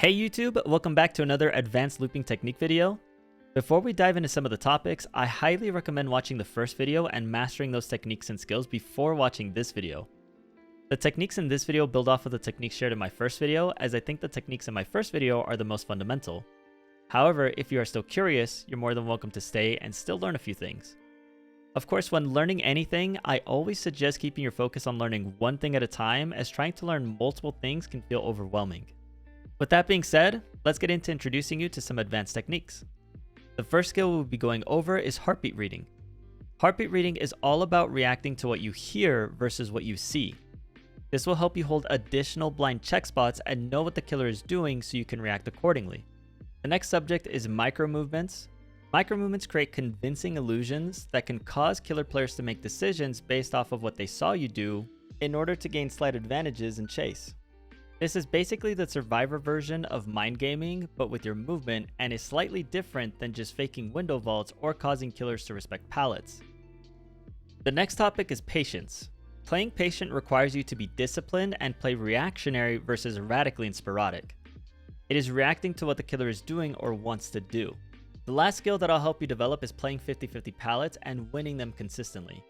Hey YouTube, welcome back to another advanced looping technique video. Before we dive into some of the topics, I highly recommend watching the first video and mastering those techniques and skills before watching this video. The techniques in this video build off of the techniques shared in my first video, as I think the techniques in my first video are the most fundamental. However, if you are still curious, you're more than welcome to stay and still learn a few things. Of course, when learning anything, I always suggest keeping your focus on learning one thing at a time, as trying to learn multiple things can feel overwhelming. With that being said, let's get into introducing you to some advanced techniques. The first skill we'll be going over is heartbeat reading. Heartbeat reading is all about reacting to what you hear versus what you see. This will help you hold additional blind check spots and know what the killer is doing so you can react accordingly. The next subject is micro movements. Micro movements create convincing illusions that can cause killer players to make decisions based off of what they saw you do in order to gain slight advantages in chase. This is basically the survivor version of mind gaming, but with your movement, and is slightly different than just faking window vaults or causing killers to respect pallets. The next topic is patience. Playing patient requires you to be disciplined and play reactionary versus erratically and sporadic. It is reacting to what the killer is doing or wants to do. The last skill that I'll help you develop is playing 50-50 pallets and winning them consistently.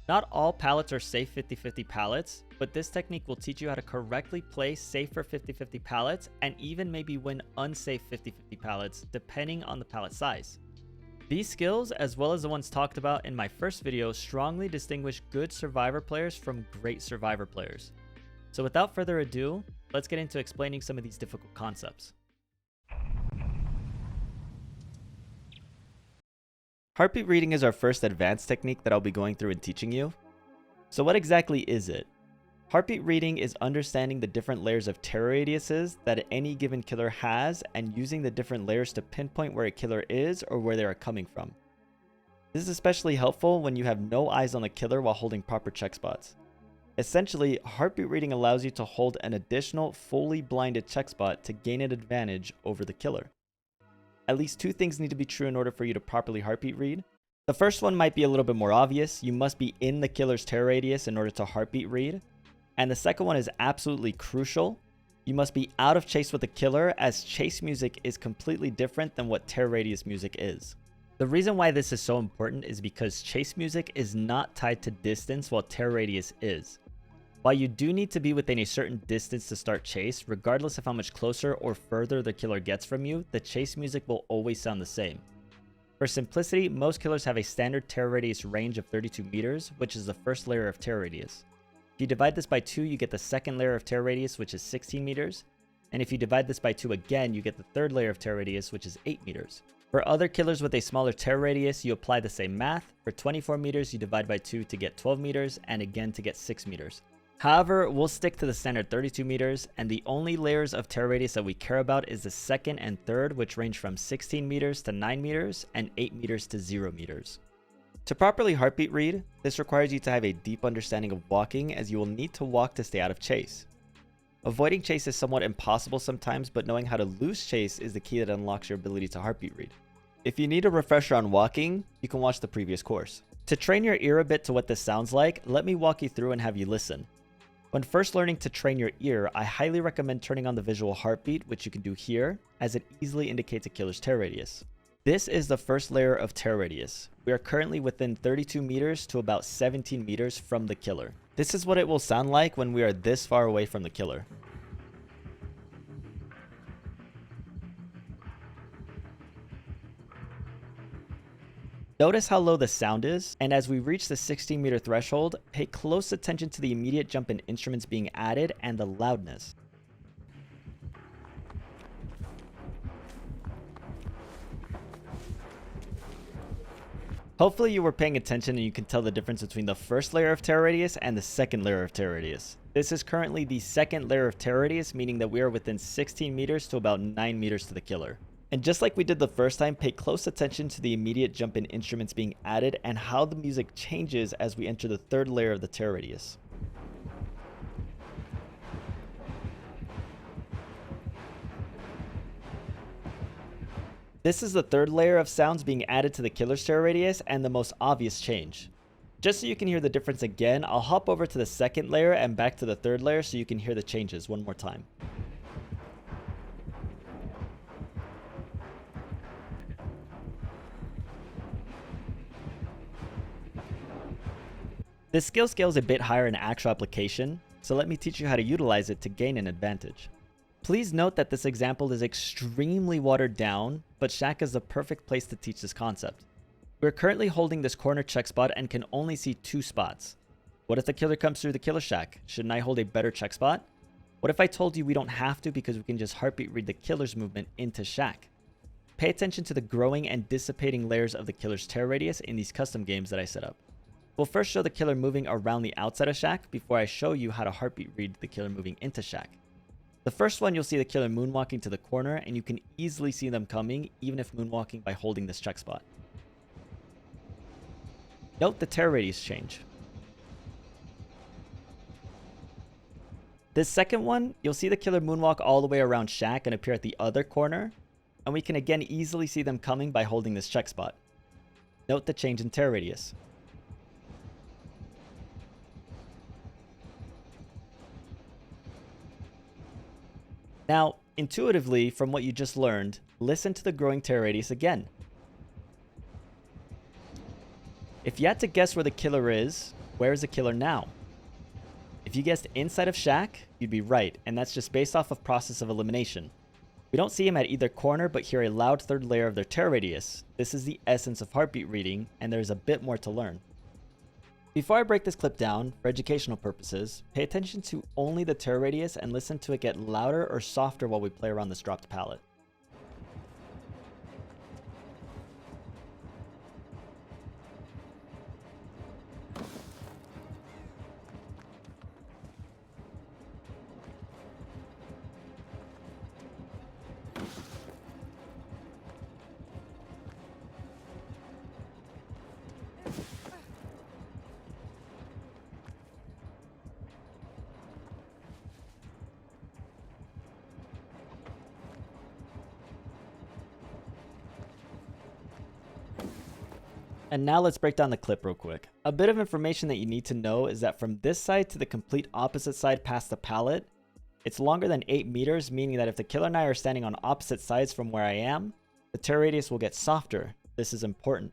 Not all pallets are safe 50-50 pallets, but this technique will teach you how to correctly play safer 50-50 pallets and even maybe win unsafe 50-50 pallets depending on the pallet size. These skills, as well as the ones talked about in my first video, strongly distinguish good survivor players from great survivor players. So without further ado, let's get into explaining some of these difficult concepts. Heartbeat reading is our first advanced technique that I'll be going through and teaching you. So what exactly is it? Heartbeat reading is understanding the different layers of terror radiuses that any given killer has and using the different layers to pinpoint where a killer is or where they are coming from. This is especially helpful when you have no eyes on the killer while holding proper check spots. Essentially, heartbeat reading allows you to hold an additional fully blinded check spot to gain an advantage over the killer. At least two things need to be true in order for you to properly heartbeat read. The first one might be a little bit more obvious. You must be in the killer's terror radius in order to heartbeat read. And the second one is absolutely crucial. You must be out of chase with the killer, as chase music is completely different than what terror radius music is. The reason why this is so important is because chase music is not tied to distance while terror radius is. While you do need to be within a certain distance to start chase, regardless of how much closer or further the killer gets from you, the chase music will always sound the same. For simplicity, most killers have a standard terror radius range of 32 meters, which is the first layer of terror radius. If you divide this by 2, you get the second layer of terror radius, which is 16 meters. And if you divide this by 2 again, you get the third layer of terror radius, which is 8 meters. For other killers with a smaller terror radius, you apply the same math. For 24 meters, you divide by 2 to get 12 meters, and again to get 6 meters. However, we'll stick to the standard 32 meters, and the only layers of terror radius that we care about is the second and third, which range from 16 meters to 9 meters and 8 meters to 0 meters. To properly heartbeat read, this requires you to have a deep understanding of walking, as you will need to walk to stay out of chase. Avoiding chase is somewhat impossible sometimes, but knowing how to lose chase is the key that unlocks your ability to heartbeat read. If you need a refresher on walking, you can watch the previous course. To train your ear a bit to what this sounds like, let me walk you through and have you listen. When first learning to train your ear, I highly recommend turning on the visual heartbeat, which you can do here, as it easily indicates a killer's terror radius. This is the first layer of terror radius. We are currently within 32 meters to about 17 meters from the killer. This is what it will sound like when we are this far away from the killer. Notice how low the sound is, and as we reach the 16 meter threshold, pay close attention to the immediate jump in instruments being added and the loudness. Hopefully you were paying attention and you can tell the difference between the first layer of terror radius and the second layer of terror radius. This is currently the second layer of terror radius, meaning that we are within 16 meters to about 9 meters to the killer. And just like we did the first time, pay close attention to the immediate jump in instruments being added and how the music changes as we enter the third layer of the terror radius. This is the third layer of sounds being added to the killer's terror radius and the most obvious change. Just so you can hear the difference again, I'll hop over to the second layer and back to the third layer so you can hear the changes one more time. This skill scale is a bit higher in actual application, so let me teach you how to utilize it to gain an advantage. Please note that this example is extremely watered down, but Shack is the perfect place to teach this concept. We're currently holding this corner check spot and can only see 2 spots. What if the killer comes through the killer shack? Shouldn't I hold a better check spot? What if I told you we don't have to because we can just heartbeat read the killer's movement into shack? Pay attention to the growing and dissipating layers of the killer's terror radius in these custom games that I set up. We'll first show the killer moving around the outside of shack before I show you how to heartbeat read the killer moving into shack. The first one, you'll see the killer moonwalking to the corner, and you can easily see them coming even if moonwalking by holding this check spot. Note the terror radius change. This second one, you'll see the killer moonwalk all the way around shack and appear at the other corner, and we can again easily see them coming by holding this check spot. Note the change in terror radius. Now, intuitively, from what you just learned, listen to the growing terror radius again. If you had to guess where the killer is, where is the killer now? If you guessed inside of shack, you'd be right, and that's just based off of process of elimination. We don't see him at either corner, but hear a loud third layer of their terror radius. This is the essence of heartbeat reading, and there's a bit more to learn. Before I break this clip down, for educational purposes, pay attention to only the terror radius and listen to it get louder or softer while we play around this dropped palette. And now let's break down the clip real quick. A bit of information that you need to know is that from this side to the complete opposite side past the pallet, it's longer than 8 meters, meaning that if the killer and I are standing on opposite sides from where I am, the terror radius will get softer. This is important.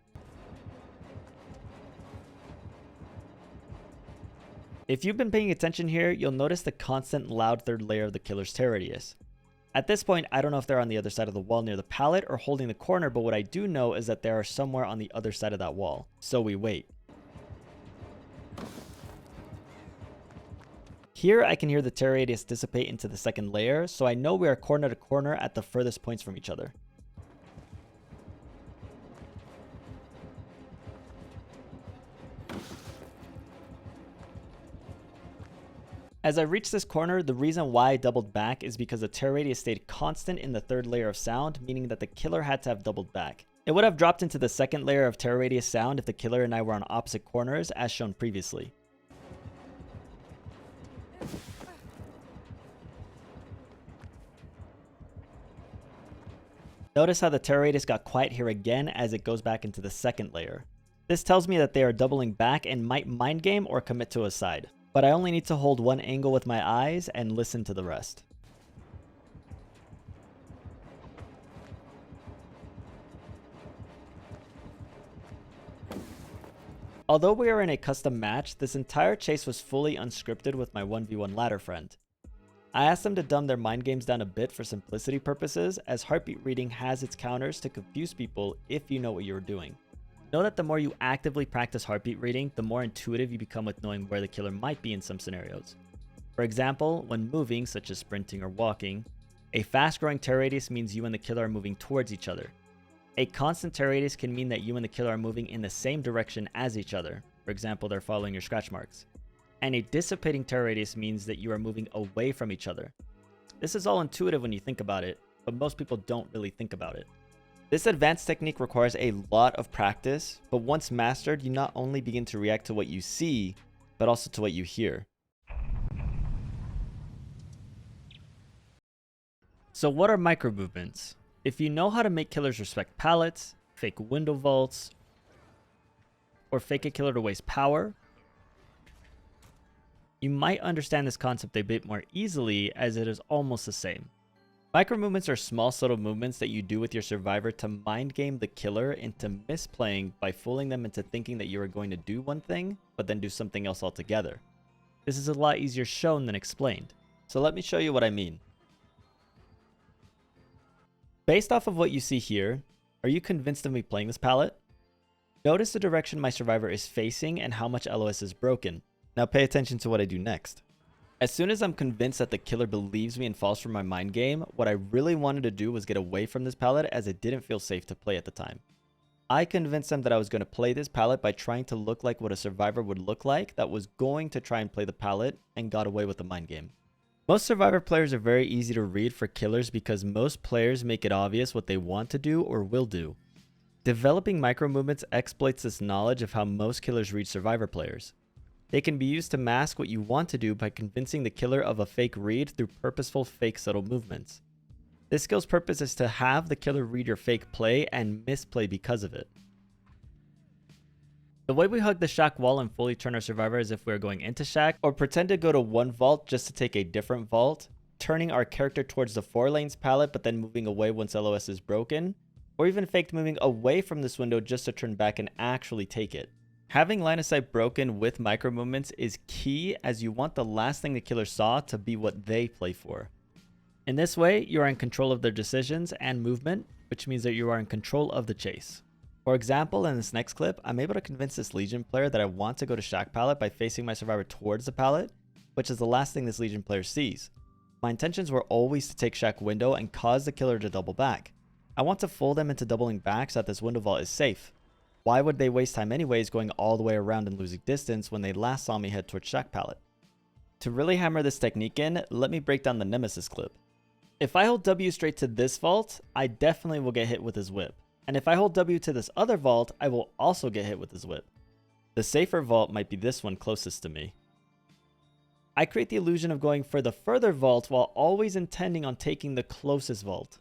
If you've been paying attention here, you'll notice the constant loud third layer of the killer's terror radius. At this point, I don't know if they're on the other side of the wall near the pallet or holding the corner, but what I do know is that they are somewhere on the other side of that wall. So we wait. Here I can hear the terror radius dissipate into the second layer, so I know we are corner to corner at the furthest points from each other. As I reached this corner, the reason why I doubled back is because the terror radius stayed constant in the third layer of sound, meaning that the killer had to have doubled back. It would have dropped into the second layer of terror radius sound if the killer and I were on opposite corners, as shown previously. Notice how the terror radius got quiet here again as it goes back into the second layer. This tells me that they are doubling back and might mind game or commit to a side. But I only need to hold one angle with my eyes and listen to the rest. Although we are in a custom match, this entire chase was fully unscripted with my 1v1 ladder friend. I asked them to dumb their mind games down a bit for simplicity purposes, as heartbeat reading has its counters to confuse people if you know what you are doing. Know that the more you actively practice heartbeat reading, the more intuitive you become with knowing where the killer might be in some scenarios. For example, when moving, such as sprinting or walking, a fast-growing terror radius means you and the killer are moving towards each other. A constant terror radius can mean that you and the killer are moving in the same direction as each other. For example, they're following your scratch marks. And a dissipating terror radius means that you are moving away from each other. This is all intuitive when you think about it, but most people don't really think about it. This advanced technique requires a lot of practice, but once mastered, you not only begin to react to what you see, but also to what you hear. So what are micro movements? If you know how to make killers respect pallets, fake window vaults, or fake a killer to waste power, you might understand this concept a bit more easily, as it is almost the same. Micro movements are small, subtle movements that you do with your survivor to mind game the killer into misplaying by fooling them into thinking that you are going to do one thing, but then do something else altogether. This is a lot easier shown than explained. So let me show you what I mean. Based off of what you see here, are you convinced of me playing this palette? Notice the direction my survivor is facing and how much LOS is broken. Now pay attention to what I do next. As soon as I'm convinced that the killer believes me and falls for my mind game, what I really wanted to do was get away from this palette as it didn't feel safe to play at the time. I convinced them that I was going to play this palette by trying to look like what a survivor would look like that was going to try and play the palette and got away with the mind game. Most survivor players are very easy to read for killers because most players make it obvious what they want to do or will do. Developing micro movements exploits this knowledge of how most killers read survivor players. They can be used to mask what you want to do by convincing the killer of a fake read through purposeful fake subtle movements. This skill's purpose is to have the killer read your fake play and misplay because of it. The way we hug the shack wall and fully turn our survivor as if we are going into shack, or pretend to go to one vault just to take a different vault, turning our character towards the 4 lanes palette but then moving away once LOS is broken, or even faked moving away from this window just to turn back and actually take it. Having line of sight broken with micro movements is key as you want the last thing the killer saw to be what they play for. In this way, you are in control of their decisions and movement, which means that you are in control of the chase. For example, in this next clip, I'm able to convince this Legion player that I want to go to Shack palette by facing my survivor towards the palette, which is the last thing this Legion player sees. My intentions were always to take Shack window and cause the killer to double back. I want to fool them into doubling back so that this window vault is safe. Why would they waste time anyways going all the way around and losing distance when they last saw me head towards Shack palette? To really hammer this technique in, let me break down the Nemesis clip. If I hold W straight to this vault, I definitely will get hit with his whip. And if I hold W to this other vault, I will also get hit with his whip. The safer vault might be this one closest to me. I create the illusion of going for the further vault while always intending on taking the closest vault.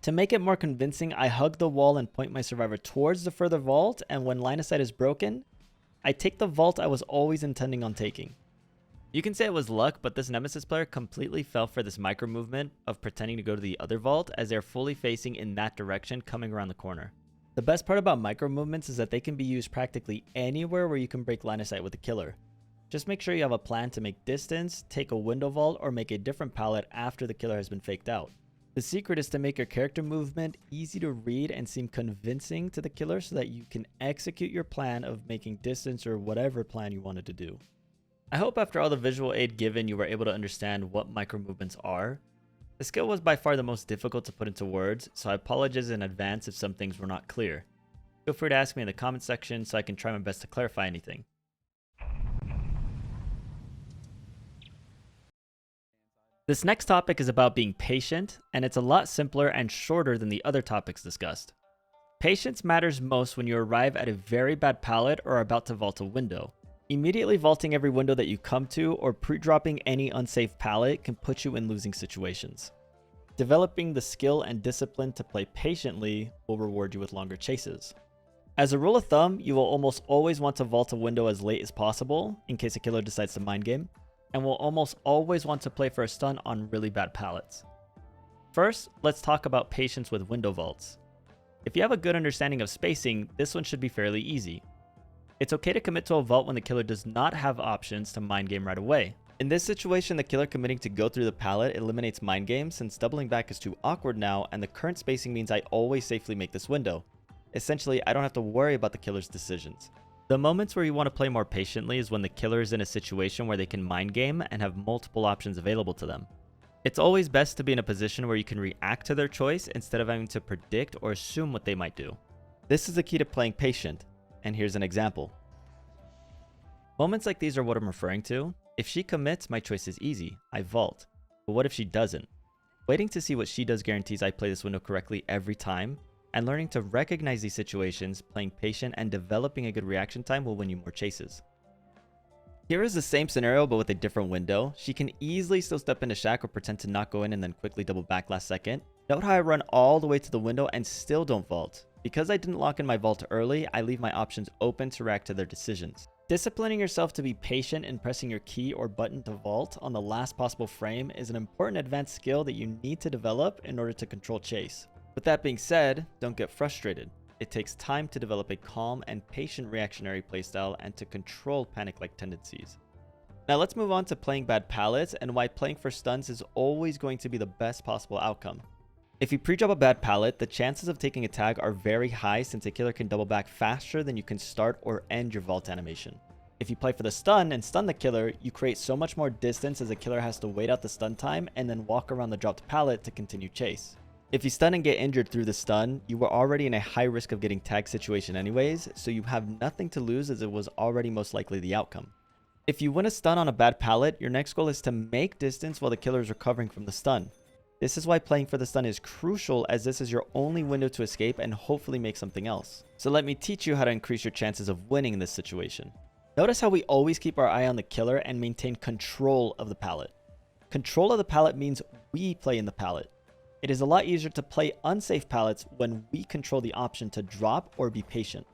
To make it more convincing, I hug the wall and point my survivor towards the further vault, and when line of sight is broken, I take the vault I was always intending on taking. You can say it was luck, but this Nemesis player completely fell for this micro movement of pretending to go to the other vault as they're fully facing in that direction coming around the corner. The best part about micro movements is that they can be used practically anywhere where you can break line of sight with a killer. Just make sure you have a plan to make distance, take a window vault, or make a different palette after the killer has been faked out. The secret is to make your character movement easy to read and seem convincing to the killer so that you can execute your plan of making distance or whatever plan you wanted to do. I hope after all the visual aid given you were able to understand what micro movements are. The skill was by far the most difficult to put into words, so I apologize in advance if some things were not clear. Feel free to ask me in the comment section so I can try my best to clarify anything. This next topic is about being patient, and it's a lot simpler and shorter than the other topics discussed. Patience matters most when you arrive at a very bad palette or are about to vault a window. Immediately vaulting every window that you come to or pre-dropping any unsafe palette can put you in losing situations. Developing the skill and discipline to play patiently will reward you with longer chases. As a rule of thumb, you will almost always want to vault a window as late as possible in case a killer decides to mind game, and will almost always want to play for a stun on really bad palettes. First, let's talk about patience with window vaults. If you have a good understanding of spacing, this one should be fairly easy. It's okay to commit to a vault when the killer does not have options to mind game right away. In this situation, the killer committing to go through the palette eliminates mind game since doubling back is too awkward now, and the current spacing means I always safely make this window. Essentially, I don't have to worry about the killer's decisions. The moments where you want to play more patiently is when the killer is in a situation where they can mind game and have multiple options available to them. It's always best to be in a position where you can react to their choice instead of having to predict or assume what they might do. This is the key to playing patient, and here's an example. Moments like these are what I'm referring to. If she commits, my choice is easy, I vault. But what if she doesn't? Waiting to see what she does guarantees I play this window correctly every time, and learning to recognize these situations, playing patient, and developing a good reaction time will win you more chases. Here is the same scenario but with a different window. She can easily still step into shack or pretend to not go in and then quickly double back last second. Note how I run all the way to the window and still don't vault. Because I didn't lock in my vault early, I leave my options open to react to their decisions. Disciplining yourself to be patient in pressing your key or button to vault on the last possible frame is an important advanced skill that you need to develop in order to control chase. With that being said, don't get frustrated. It takes time to develop a calm and patient reactionary playstyle and to control panic-like tendencies. Now let's move on to playing bad pallets and why playing for stuns is always going to be the best possible outcome. If you pre-drop a bad pallet, the chances of taking a tag are very high since a killer can double back faster than you can start or end your vault animation. If you play for the stun and stun the killer, you create so much more distance as the killer has to wait out the stun time and then walk around the dropped pallet to continue chase. If you stun and get injured through the stun, you were already in a high risk of getting tagged situation anyways, so you have nothing to lose as it was already most likely the outcome. If you win a stun on a bad pallet, your next goal is to make distance while the killer is recovering from the stun. This is why playing for the stun is crucial, as this is your only window to escape and hopefully make something else. So let me teach you how to increase your chances of winning in this situation. Notice how we always keep our eye on the killer and maintain control of the pallet. Control of the pallet means we play in the pallet. It is a lot easier to play unsafe pallets when we control the option to drop or be patient.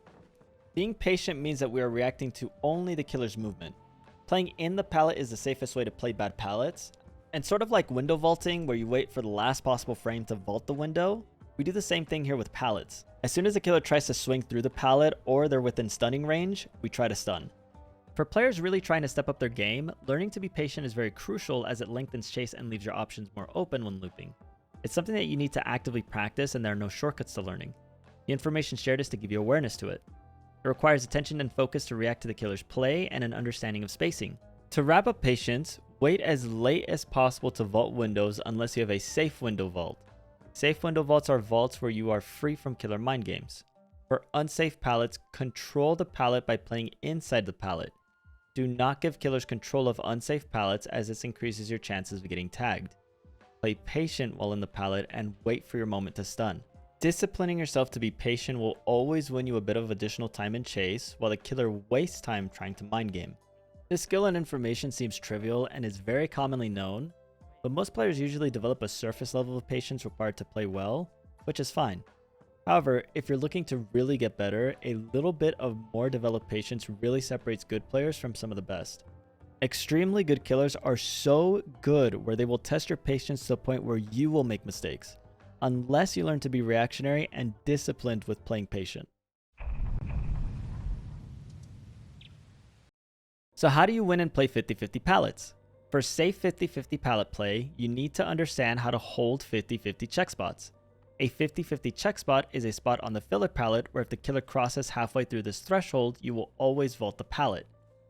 Being patient means that we are reacting to only the killer's movement. Playing in the pallet is the safest way to play bad pallets. And sort of like window vaulting, where you wait for the last possible frame to vault the window, we do the same thing here with pallets. As soon as the killer tries to swing through the pallet or they're within stunning range, we try to stun. For players really trying to step up their game, learning to be patient is very crucial as it lengthens chase and leaves your options more open when looping. It's something that you need to actively practice, and there are no shortcuts to learning. The information shared is to give you awareness to it. It requires attention and focus to react to the killer's play and an understanding of spacing. To wrap up patience, wait as late as possible to vault windows unless you have a safe window vault. Safe window vaults are vaults where you are free from killer mind games. For unsafe pallets, control the pallet by playing inside the pallet. Do not give killers control of unsafe pallets, as this increases your chances of getting tagged. Play patient while in the pallet and wait for your moment to stun. Disciplining yourself to be patient will always win you a bit of additional time in chase, while the killer wastes time trying to mind game. This skill and information seems trivial and is very commonly known, but most players usually develop a surface level of patience required to play well, which is fine. However, if you're looking to really get better, a little bit of more developed patience really separates good players from some of the best. Extremely good killers are so good where they will test your patience to the point where you will make mistakes, unless you learn to be reactionary and disciplined with playing patient. So how do you win and play 50-50 pallets? For safe 50-50 pallet play, you need to understand how to hold 50-50 check spots. A 50-50 check spot is a spot on the filler pallet where if the killer crosses halfway through this threshold, you will always vault the pallet.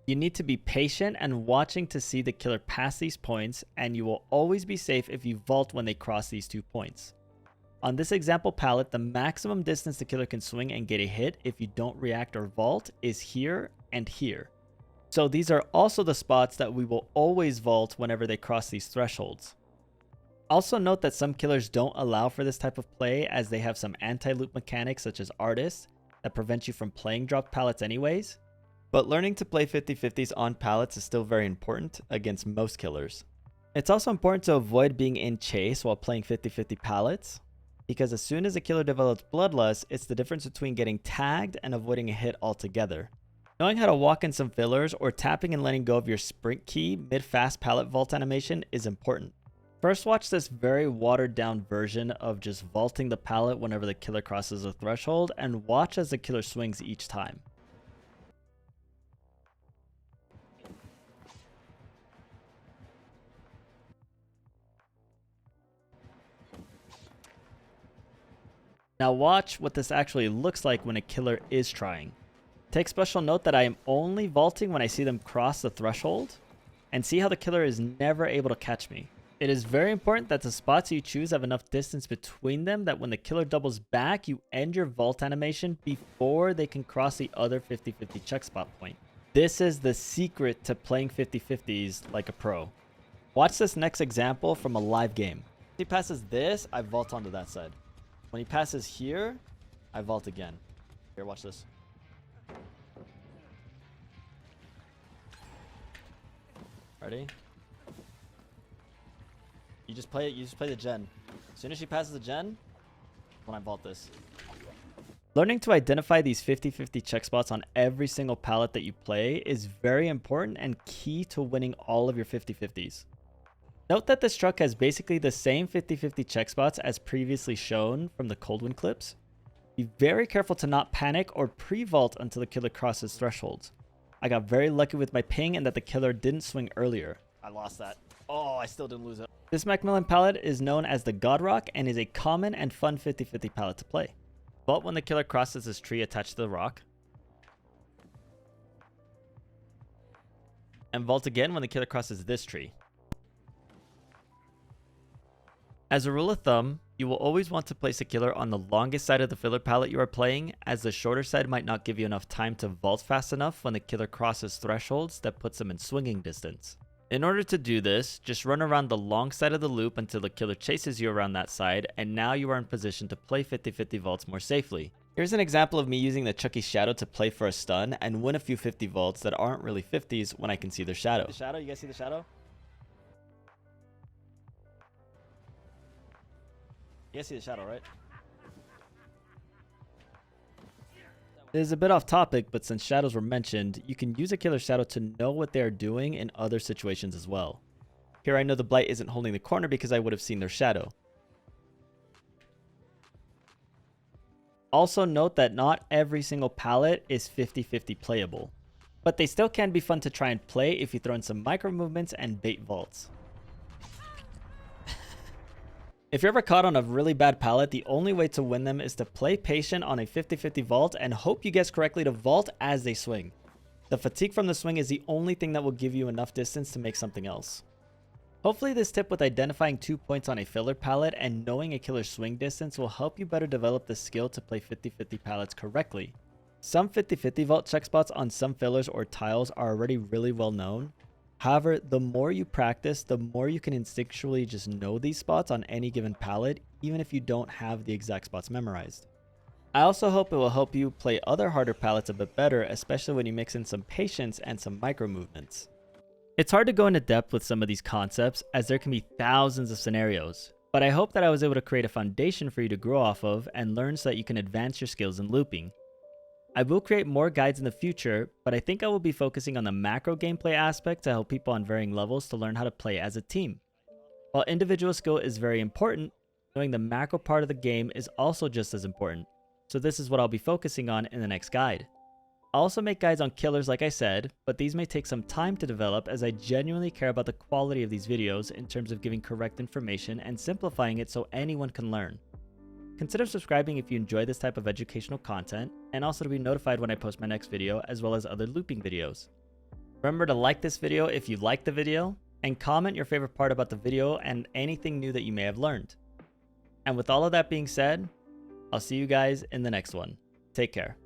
You need to be patient and watching to see the killer pass these points, and you will always be safe if you vault when they cross these 2 points. On this example pallet, the maximum distance the killer can swing and get a hit if you don't react or vault is here and here. So these are also the spots that we will always vault whenever they cross these thresholds. Also note that some killers don't allow for this type of play, as they have some anti-loop mechanics such as artists that prevent you from playing dropped pallets anyways. But learning to play 50-50s on pallets is still very important against most killers. It's also important to avoid being in chase while playing 50-50 pallets, because as soon as a killer develops bloodlust, it's the difference between getting tagged and avoiding a hit altogether. Knowing how to walk in some fillers or tapping and letting go of your sprint key mid-fast pallet vault animation is important. First, watch this very watered down version of just vaulting the pallet whenever the killer crosses a threshold, and watch as the killer swings each time. Now watch what this actually looks like when a killer is trying. Take special note that I am only vaulting when I see them cross the threshold, and see how the killer is never able to catch me. It is very important that the spots you choose have enough distance between them that when the killer doubles back, you end your vault animation before they can cross the other 50-50 check spot point. This is the secret to playing 50-50s like a pro. Watch this next example from a live game. If he passes this, I vault onto that side. When he passes here, I vault again. Here, watch this. Ready? You just play it. You just play the gen. As soon as she passes the gen, when I vault this. Learning to identify these 50-50 check spots on every single pallet that you play is very important and key to winning all of your 50-50s. Note that this truck has basically the same 50-50 check spots as previously shown from the Coldwind clips. Be very careful to not panic or pre-vault until the killer crosses thresholds. I got very lucky with my ping and that the killer didn't swing earlier. I lost that. Oh, I still didn't lose it. This Macmillan pallet is known as the God Rock and is a common and fun 50-50 pallet to play. Vault when the killer crosses this tree attached to the rock. And vault again when the killer crosses this tree. As a rule of thumb, you will always want to place a killer on the longest side of the filler pallet you are playing, as the shorter side might not give you enough time to vault fast enough when the killer crosses thresholds that puts them in swinging distance. In order to do this, just run around the long side of the loop until the killer chases you around that side, and now you are in position to play 50-50 vaults more safely. Here's an example of me using the Chucky Shadow to play for a stun and win a few 50 vaults that aren't really 50s when I can see their shadow. The shadow, you guys see the shadow? You guys see the shadow, right? It is a bit off topic, but since shadows were mentioned, you can use a killer shadow to know what they are doing in other situations as well. Here I know the blight isn't holding the corner because I would have seen their shadow. Also note that not every single pallet is 50-50 playable, but they still can be fun to try and play if you throw in some micro movements and bait vaults. If you're ever caught on a really bad pallet, the only way to win them is to play patient on a 50-50 vault and hope you guess correctly to vault as they swing. The fatigue from the swing is the only thing that will give you enough distance to make something else. Hopefully this tip with identifying 2 points on a filler pallet and knowing a killer's swing distance will help you better develop the skill to play 50-50 pallets correctly. Some 50-50 vault check spots on some fillers or tiles are already really well known. However, the more you practice, the more you can instinctually just know these spots on any given pallet, even if you don't have the exact spots memorized. I also hope it will help you play other harder pallets a bit better, especially when you mix in some patience and some micro movements. It's hard to go into depth with some of these concepts as there can be thousands of scenarios, but I hope that I was able to create a foundation for you to grow off of and learn so that you can advance your skills in looping. I will create more guides in the future, but I think I will be focusing on the macro gameplay aspect to help people on varying levels to learn how to play as a team. While individual skill is very important, knowing the macro part of the game is also just as important, so this is what I'll be focusing on in the next guide. I'll also make guides on killers like I said, but these may take some time to develop as I genuinely care about the quality of these videos in terms of giving correct information and simplifying it so anyone can learn. Consider subscribing if you enjoy this type of educational content, and also to be notified when I post my next video as well as other looping videos. Remember to like this video if you liked the video, and comment your favorite part about the video and anything new that you may have learned. And with all of that being said, I'll see you guys in the next one. Take care.